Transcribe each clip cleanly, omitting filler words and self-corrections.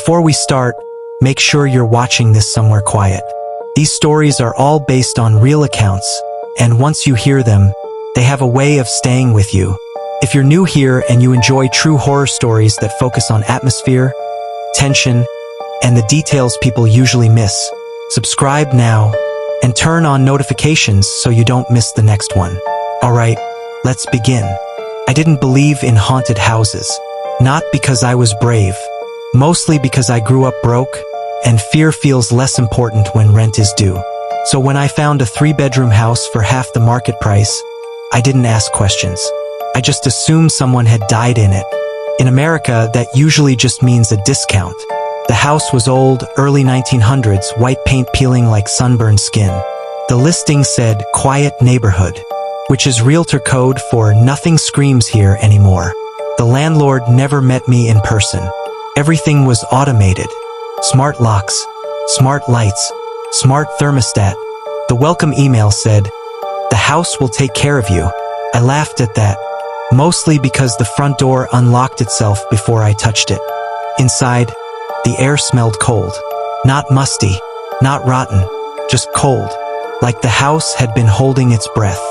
Before we start, make sure you're watching this somewhere quiet. These stories are all based on real accounts, and once you hear them, they have a way of staying with you. If you're new here and you enjoy true horror stories that focus on atmosphere, tension, and the details people usually miss, subscribe now and turn on notifications so you don't miss the next one. Alright, let's begin. I didn't believe in haunted houses. Not because I was brave. Mostly because I grew up broke, and fear feels less important when rent is due. So when I found a 3-bedroom house for half the market price, I didn't ask questions. I just assumed someone had died in it. In America, that usually just means a discount. The house was old, early 1900s, white paint peeling like sunburned skin. The listing said, "Quiet neighborhood," which is realtor code for "nothing screams here anymore." The landlord never met me in person. Everything was automated. Smart locks, smart lights, smart thermostat. The welcome email said, "The house will take care of you." I laughed at that, mostly because the front door unlocked itself before I touched it. Inside, the air smelled cold. Not musty, not rotten, just cold. Like the house had been holding its breath.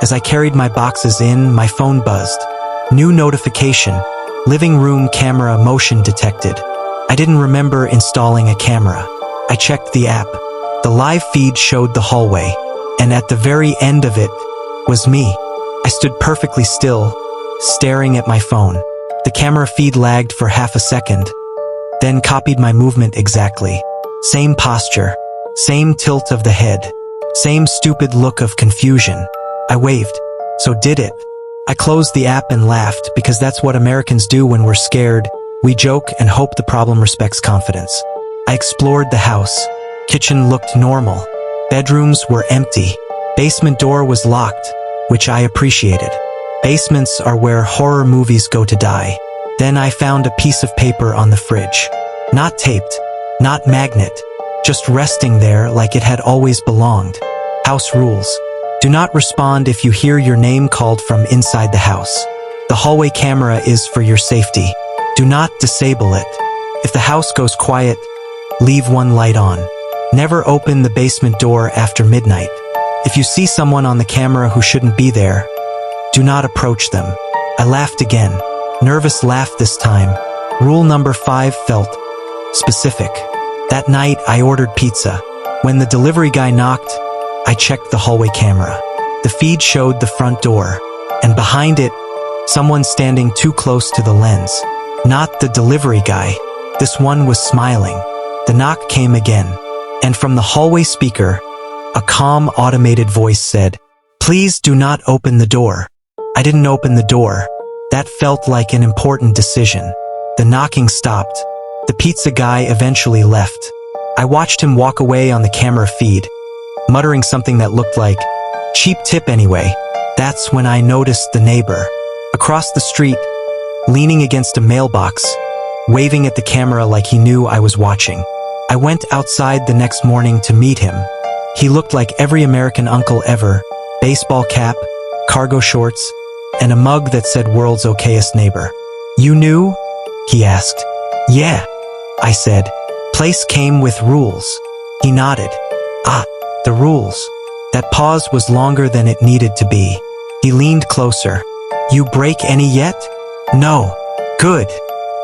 As I carried my boxes in, my phone buzzed. New notification. Living room camera motion detected. I didn't remember installing a camera. I checked the app. The live feed showed the hallway, and at the very end of it was me. I stood perfectly still, staring at my phone. The camera feed lagged for half a second, then copied my movement exactly. Same posture, same tilt of the head, same stupid look of confusion. I waved. So did it. I closed the app and laughed because that's what Americans do when we're scared. We joke and hope the problem respects confidence. I explored the house. Kitchen looked normal. Bedrooms were empty. Basement door was locked, which I appreciated. Basements are where horror movies go to die. Then I found a piece of paper on the fridge. Not taped, not magnet, just resting there like it had always belonged. House rules. Do not respond if you hear your name called from inside the house. The hallway camera is for your safety. Do not disable it. If the house goes quiet, leave one light on. Never open the basement door after midnight. If you see someone on the camera who shouldn't be there, do not approach them. I laughed again. Nervous laugh this time. Rule number 5 felt specific. That night, I ordered pizza. When the delivery guy knocked, I checked the hallway camera. The feed showed the front door, and behind it, someone standing too close to the lens. Not the delivery guy. This one was smiling. The knock came again, and from the hallway speaker, a calm automated voice said, "Please do not open the door." I didn't open the door. That felt like an important decision. The knocking stopped. The pizza guy eventually left. I watched him walk away on the camera feed, muttering something that looked like, "Cheap tip anyway." That's when I noticed the neighbor. Across the street, leaning against a mailbox, waving at the camera like he knew I was watching. I went outside the next morning to meet him. He looked like every American uncle ever, baseball cap, cargo shorts, and a mug that said "World's Okayest Neighbor." "You knew?" he asked. "Yeah," I said. "Place came with rules." He nodded. "Ah, the rules." That pause was longer than it needed to be. He leaned closer. "You break any yet?" "No." "Good,"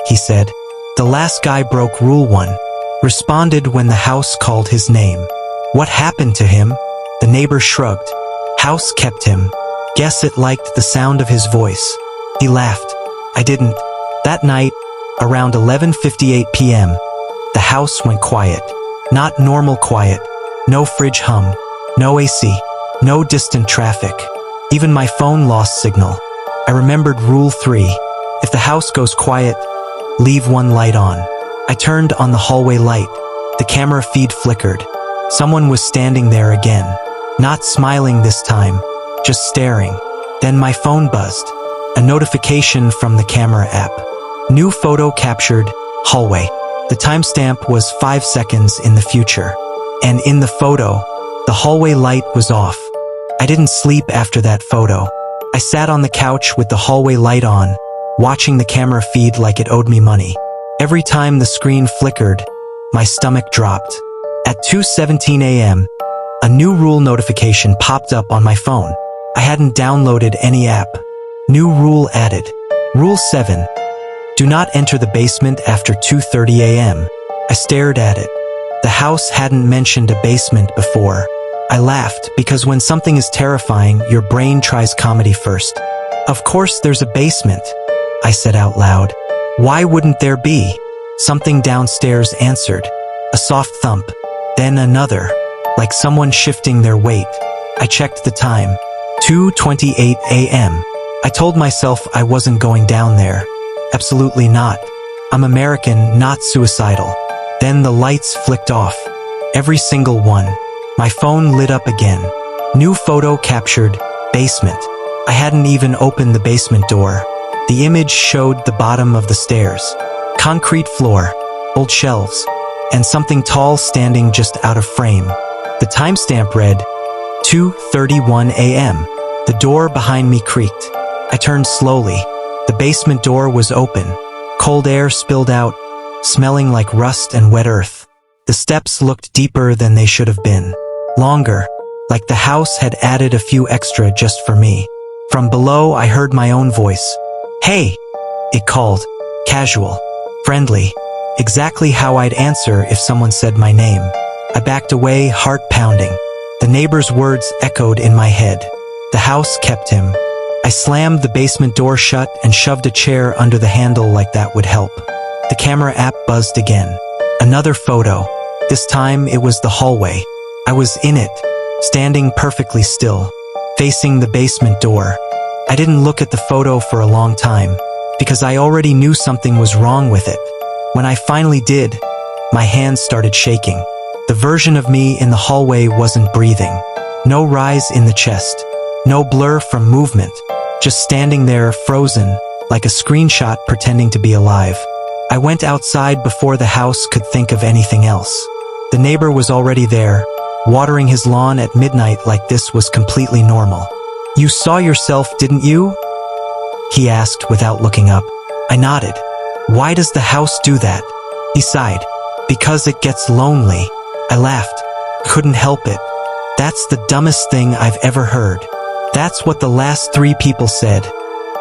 he said. "The last guy broke rule 1. Responded when the house called his name." "What happened to him?" The neighbor shrugged. "House kept him. Guess it liked the sound of his voice." He laughed. I didn't. That night, around 11:58 p.m., the house went quiet. Not normal quiet. No fridge hum. No AC. No distant traffic. Even my phone lost signal. I remembered rule 3. If the house goes quiet, leave one light on. I turned on the hallway light. The camera feed flickered. Someone was standing there again. Not smiling this time, just staring. Then my phone buzzed. A notification from the camera app. New photo captured, hallway. The timestamp was 5 seconds in the future. And in the photo, the hallway light was off. I didn't sleep after that photo. I sat on the couch with the hallway light on, watching the camera feed like it owed me money. Every time the screen flickered, my stomach dropped. At 2:17 a.m., a new rule notification popped up on my phone. I hadn't downloaded any app. New rule added. Rule 7. Do not enter the basement after 2:30 a.m. I stared at it. The house hadn't mentioned a basement before. I laughed because when something is terrifying, your brain tries comedy first. Of course there's a basement, I said out loud. Why wouldn't there be? Something downstairs answered. A soft thump, then another, like someone shifting their weight. I checked the time. 2:28 a.m. I told myself I wasn't going down there. Absolutely not. I'm American, not suicidal. Then the lights flicked off. Every single one. My phone lit up again. New photo captured, basement. I hadn't even opened the basement door. The image showed the bottom of the stairs. Concrete floor, old shelves, and something tall standing just out of frame. The timestamp read 2:31 a.m. The door behind me creaked. I turned slowly. The basement door was open. Cold air spilled out, smelling like rust and wet earth. The steps looked deeper than they should have been. Longer, like the house had added a few extra just for me. From below, I heard my own voice. Hey, it called. Casual, friendly, exactly how I'd answer if someone said my name. I backed away, heart pounding. The neighbor's words echoed in my head. The house kept him. I slammed the basement door shut and shoved a chair under the handle like that would help. The camera app buzzed again. Another photo. This time it was the hallway. I was in it, standing perfectly still, facing the basement door. I didn't look at the photo for a long time, because I already knew something was wrong with it. When I finally did, my hands started shaking. The version of me in the hallway wasn't breathing. No rise in the chest. No blur from movement. Just standing there, frozen, like a screenshot pretending to be alive. I went outside before the house could think of anything else. The neighbor was already there, watering his lawn at midnight like this was completely normal. You saw yourself, didn't you? He asked without looking up. I nodded. Why does the house do that? He sighed. Because it gets lonely. I laughed. Couldn't help it. That's the dumbest thing I've ever heard. That's what the last 3 people said,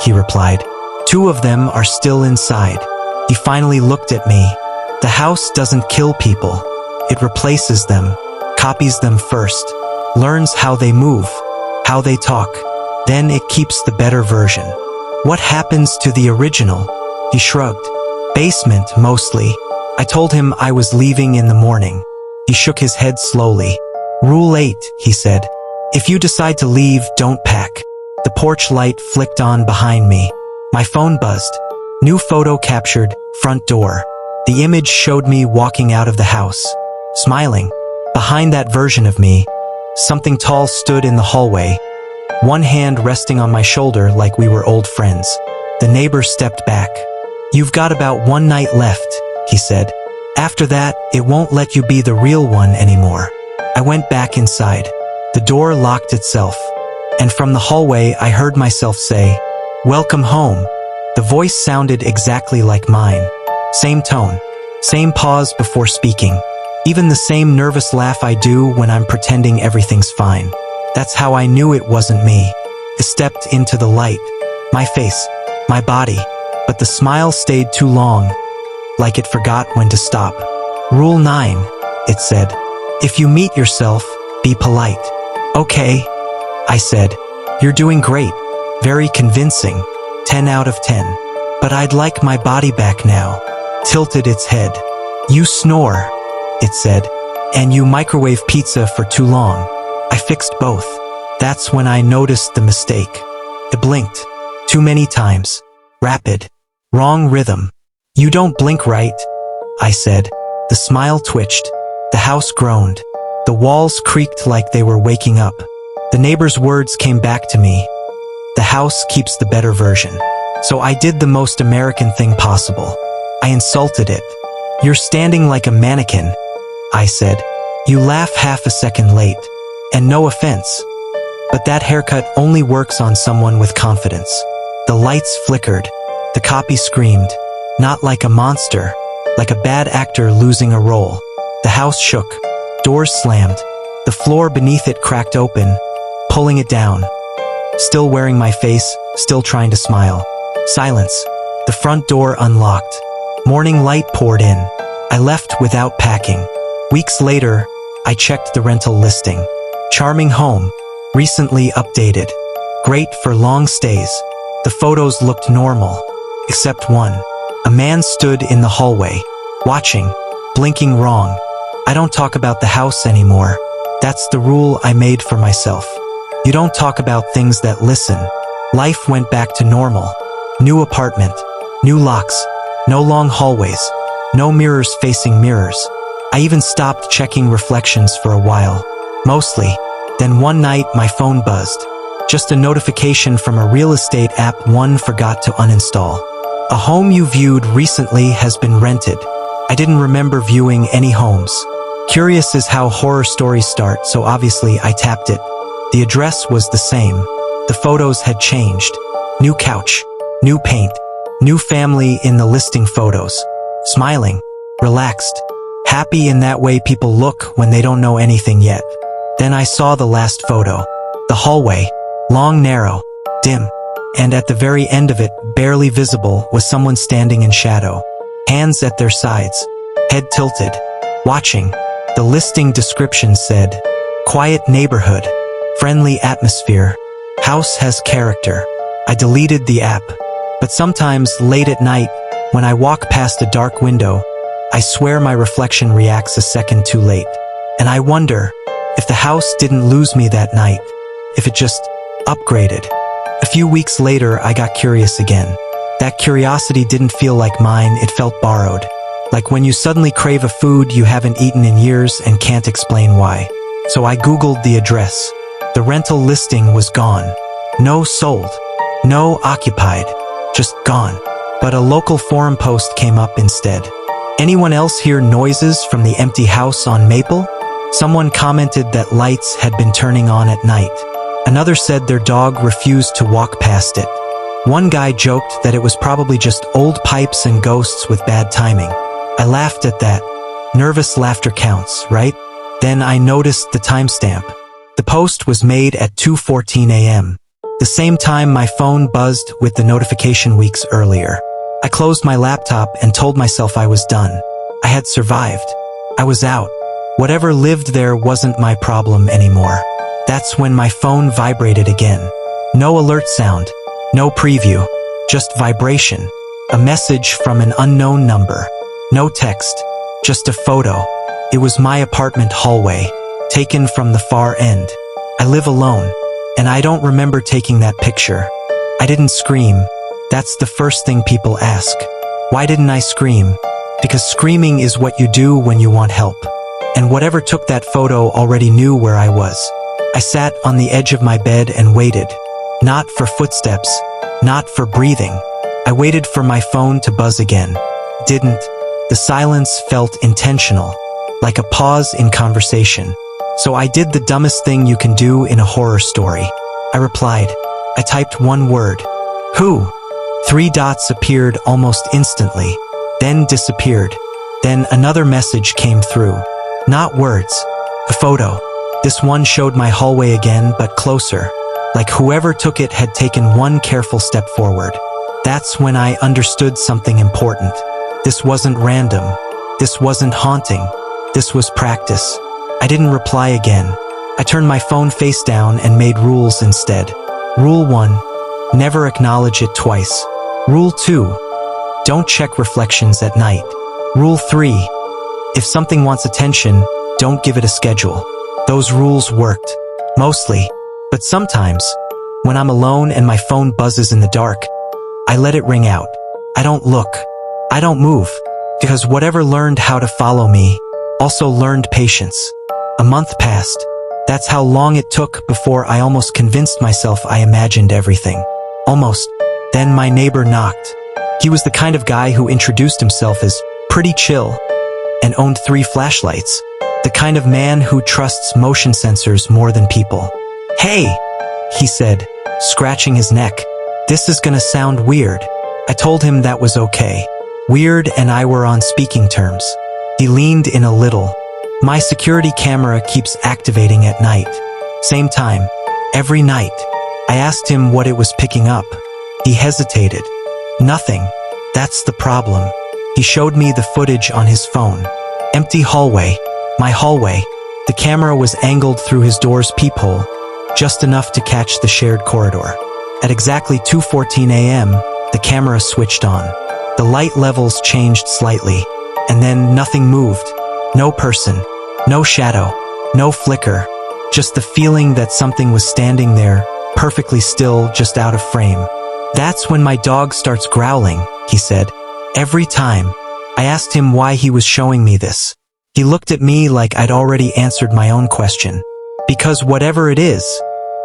he replied. 2 of them are still inside. He finally looked at me. The house doesn't kill people. It replaces them, copies them first, learns how they move, how they talk. Then it keeps the better version. What happens to the original? He shrugged. Basement, mostly. I told him I was leaving in the morning. He shook his head slowly. Rule 8, he said. If you decide to leave, don't pack. The porch light flicked on behind me. My phone buzzed. New photo captured, front door. The image showed me walking out of the house, smiling. Behind that version of me, something tall stood in the hallway, one hand resting on my shoulder like we were old friends. The neighbor stepped back. You've got about 1 night left, he said. After that, it won't let you be the real one anymore. I went back inside. The door locked itself, and from the hallway I heard myself say, Welcome home. The voice sounded exactly like mine. Same tone, same pause before speaking, even the same nervous laugh I do when I'm pretending everything's fine. That's how I knew it wasn't me. I stepped into the light, my face, my body, but the smile stayed too long, like it forgot when to stop. Rule 9, it said. If you meet yourself, be polite. Okay, I said. You're doing great. Very convincing. 10 out of 10. But I'd like my body back now. Tilted its head. You snore, it said. And you microwave pizza for too long. I fixed both. That's when I noticed the mistake. It blinked. Too many times. Rapid. Wrong rhythm. You don't blink right, I said. The smile twitched. The house groaned. The walls creaked like they were waking up. The neighbor's words came back to me. The house keeps the better version. So I did the most American thing possible. I insulted it. You're standing like a mannequin, I said. You laugh half a second late. And no offense, but that haircut only works on someone with confidence. The lights flickered. The copy screamed. Not like a monster, like a bad actor losing a role. The house shook. Doors slammed. The floor beneath it cracked open, pulling it down. Still wearing my face, still trying to smile. Silence. The front door unlocked. Morning light poured in. I left without packing. Weeks later, I checked the rental listing. Charming home, recently updated. Great for long stays. The photos looked normal, except one. A man stood in the hallway, watching, blinking wrong. I don't talk about the house anymore. That's the rule I made for myself. You don't talk about things that listen. Life went back to normal. New apartment, new locks, no long hallways, no mirrors facing mirrors. I even stopped checking reflections for a while. Mostly. Then one night my phone buzzed. Just a notification from a real estate app one forgot to uninstall. A home you viewed recently has been rented. I didn't remember viewing any homes. Curious is how horror stories start, so obviously I tapped it. The address was the same. The photos had changed. New couch, new paint, new family in the listing photos. Smiling, relaxed, happy in that way people look when they don't know anything yet. Then I saw the last photo. The hallway, long, narrow, dim, and at the very end of it, barely visible, was someone standing in shadow. Hands at their sides, head tilted, watching. The listing description said, quiet neighborhood, friendly atmosphere, house has character. I deleted the app, but sometimes late at night, when I walk past a dark window, I swear my reflection reacts a second too late. And I wonder if the house didn't lose me that night, if it just upgraded. A few weeks later, I got curious again. That curiosity didn't feel like mine, it felt borrowed. Like when you suddenly crave a food you haven't eaten in years and can't explain why. So I Googled the address. The rental listing was gone. No sold. No occupied. Just gone. But a local forum post came up instead. Anyone else hear noises from the empty house on Maple? Someone commented that lights had been turning on at night. Another said their dog refused to walk past it. One guy joked that it was probably just old pipes and ghosts with bad timing. I laughed at that. Nervous laughter counts, right? Then I noticed the timestamp. The post was made at 2:14 a.m. The same time my phone buzzed with the notification weeks earlier. I closed my laptop and told myself I was done. I had survived. I was out. Whatever lived there wasn't my problem anymore. That's when my phone vibrated again. No alert sound, no preview, just vibration. A message from an unknown number. No text, just a photo. It was my apartment hallway, taken from the far end. I live alone, and I don't remember taking that picture. I didn't scream. That's the first thing people ask. Why didn't I scream? Because screaming is what you do when you want help. And whatever took that photo already knew where I was. I sat on the edge of my bed and waited. Not for footsteps, not for breathing. I waited for my phone to buzz again. Didn't. The silence felt intentional, like a pause in conversation. So I did the dumbest thing you can do in a horror story. I replied. I typed one word. Who? 3 dots appeared almost instantly, then disappeared. Then another message came through. Not words. A photo. This one showed my hallway again, but closer. Like whoever took it had taken one careful step forward. That's when I understood something important. This wasn't random. This wasn't haunting. This was practice. I didn't reply again. I turned my phone face down and made rules instead. Rule 1. Never acknowledge it twice. Rule 2. Don't check reflections at night. Rule 3. If something wants attention, don't give it a schedule. Those rules worked. Mostly. But sometimes, when I'm alone and my phone buzzes in the dark, I let it ring out. I don't look. I don't move. Because whatever learned how to follow me also learned patience. A month passed. That's how long it took before I almost convinced myself I imagined everything. Almost. Then my neighbor knocked. He was the kind of guy who introduced himself as pretty chill and owned 3 flashlights. The kind of man who trusts motion sensors more than people. Hey, he said, scratching his neck. This is gonna sound weird. I told him that was okay. Weird and I were on speaking terms. He leaned in a little. My security camera keeps activating at night. Same time. Every night. I asked him what it was picking up. He hesitated. Nothing. That's the problem. He showed me the footage on his phone. Empty hallway. My hallway. The camera was angled through his door's peephole, just enough to catch the shared corridor. At exactly 2:14 a.m., the camera switched on. The light levels changed slightly, and then nothing moved. No person, no shadow, no flicker, just the feeling that something was standing there, perfectly still, just out of frame. That's when my dog starts growling, he said. Every time. I asked him why he was showing me this. He looked at me like I'd already answered my own question. Because whatever it is,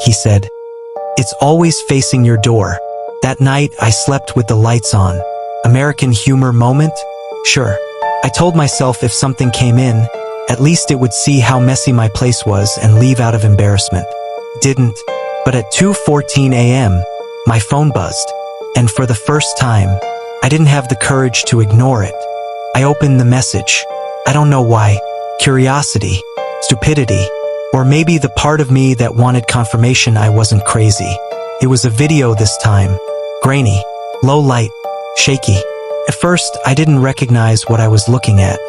he said, it's always facing your door. That night, I slept with the lights on. American humor moment? Sure. I told myself if something came in, at least it would see how messy my place was and leave out of embarrassment. Didn't. But at 2:14 a.m., my phone buzzed. And for the first time, I didn't have the courage to ignore it. I opened the message. I don't know why. Curiosity, stupidity, or maybe the part of me that wanted confirmation I wasn't crazy. It was a video this time. Grainy, low light, shaky. At first, I didn't recognize what I was looking at.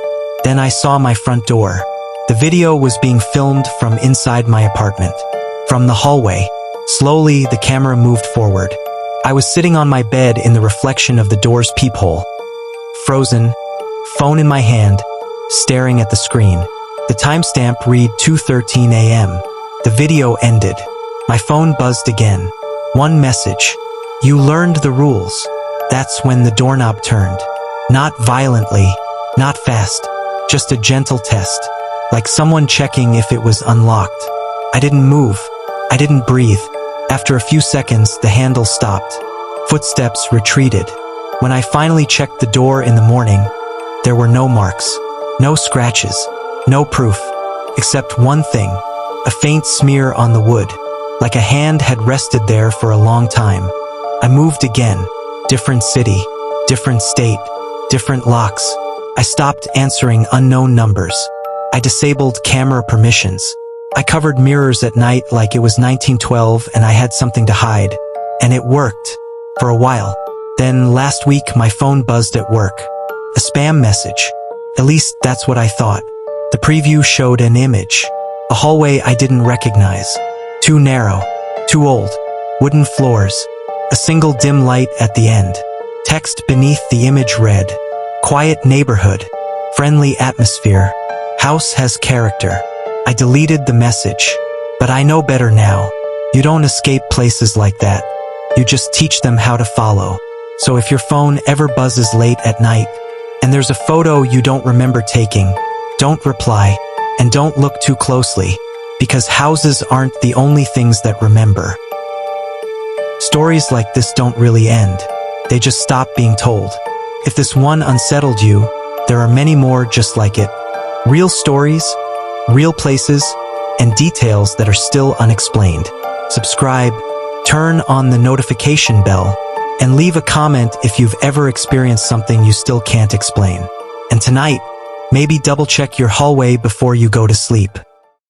Then I saw my front door. The video was being filmed from inside my apartment. From the hallway. Slowly, the camera moved forward. I was sitting on my bed in the reflection of the door's peephole. Frozen, phone in my hand, staring at the screen. The timestamp read 2:13 a.m. The video ended. My phone buzzed again. One message. You learned the rules. That's when the doorknob turned. Not violently, not fast, just a gentle test. Like someone checking if it was unlocked. I didn't move. I didn't breathe. After a few seconds, the handle stopped. Footsteps retreated. When I finally checked the door in the morning, there were no marks, no scratches, no proof, except one thing, a faint smear on the wood, like a hand had rested there for a long time. I moved again. Different city, different state, different locks. I stopped answering unknown numbers. I disabled camera permissions. I covered mirrors at night like it was 1912 and I had something to hide. And it worked. For a while. Then last week my phone buzzed at work. A spam message. At least that's what I thought. The preview showed an image. A hallway I didn't recognize. Too narrow. Too old. Wooden floors. A single dim light at the end. Text beneath the image read, quiet neighborhood. Friendly atmosphere. House has character. I deleted the message. But I know better now. You don't escape places like that. You just teach them how to follow. So if your phone ever buzzes late at night, and there's a photo you don't remember taking, don't reply, and don't look too closely, because houses aren't the only things that remember. Stories like this don't really end. They just stop being told. If this one unsettled you, there are many more just like it. Real stories, real places, and details that are still unexplained. Subscribe, turn on the notification bell, and leave a comment if you've ever experienced something you still can't explain. And tonight, maybe double-check your hallway before you go to sleep.